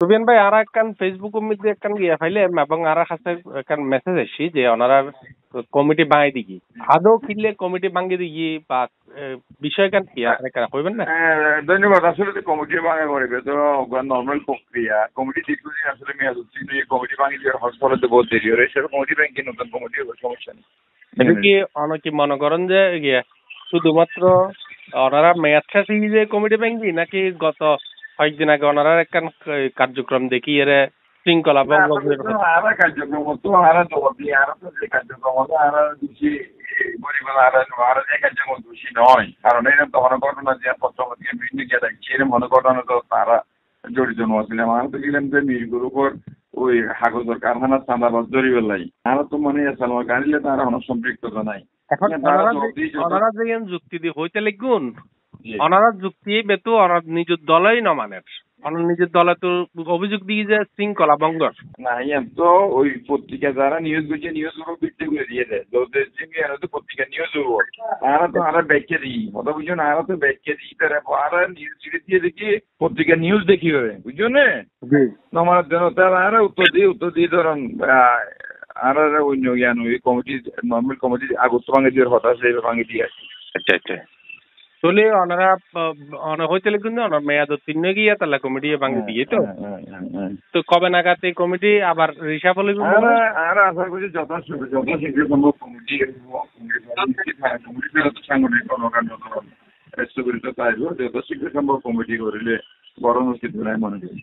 সুবিয়ান ভাই আর একখান ফেসবুক মধ্যে একখান গিয়া ফাইলে এবং আর কাছে একখান মেসেজ আসছি যে ওনারা কমিটি বাঙাই দিকি আদৌ কিনলে কমিটি ভাঙ্গি দিকি বা বিষয় কেন কি আপনারা কইবেন না? ধন্যবাদ। আসলে কমিটি ভাঙা করবে তো নর্মাল প্রক্রিয়া। কমিটি দীর্ঘদিন আসলে মেয়াদ উত্তীর্ণ, কমিটি ভাঙি দেওয়ার হসপিটালে বহুত দেরি হয়, সেটা কমিটি ব্যাংকে নতুন কমিটি হবে, সমস্যা নেই। এটা কি অনেকে মনে করেন যে গিয়া শুধুমাত্র ওনারা মেয়াদ শেষে যে কমিটি ভাঙ্গি নাকি গত কয়েকদিন আগে ওনারা একখান কার্যক্রম দেখি এর শৃঙ্খলা ভঙ্গ আরা কার্যক্রম তো আরা জবাব দিয়ে আরা তো যে কার্যক্রম হতো আরা দোষী পরিবার আরা যে কার্যক্রম দোষী নয়, কারণ এরকম তো মনে ঘটনা যে প্রথম থেকে বিভিন্ন গিয়ে দেখছি এরকম মনে ঘটনা তো তারা জড়িত নছিলাম। আমরা তো গেলাম যে মিরগুর উপর ওই কাগজের কারখানা চাঁদাবাজ জড়িবে লাই আরো তো মানে আমার গাড়িলে তারা কোনো সম্পৃক্ততা নাই। এখন ওনারা যে যুক্তি দিয়ে হইতে লিখুন ওনারা যুক্তি বেতু ওনার নিজের দলই ন মানে ওনার নিজের দলে তো অভিযোগ দিয়ে যে শৃঙ্খলা ভঙ্গ না তো ওই পত্রিকা যারা নিউজ করছে নিউজ গুলো বিক্রি করে দিয়ে দেয় তো পত্রিকা নিউজ তারা তো আরো ব্যাখ্যা দিই কথা বুঝছো না, আরো তো ব্যাখ্যা দিই তারা আরো নিউজ দিয়ে দেখি পত্রিকা নিউজ দেখি হবে বুঝছো না আমার জন্য তারা আরো উত্তর দিয়ে ধরুন আর অন্য জ্ঞান ওই কমিটি নর্মাল কমিটি আগস্ট ভাঙে দিয়ে হতাশ ভাঙে দিয়ে আসি। আচ্ছা আচ্ছা চলে ওনারা হইতে লিখুন ওনার মেয়াদ উত্তীর্ণ গিয়ে তাহলে কমিটি ভাঙে দিয়ে তো কবে নাগাদ এই কমিটি আবার রিসাফ হলে আর আশা করছি যথাশীঘ্র সম্ভব কমিটি সাংগঠনিক কর্মকাণ্ড স্থগিত চাইব, যথাশীঘ্র সম্ভব কমিটি করিলে বড় উচিত বলে মনে করি।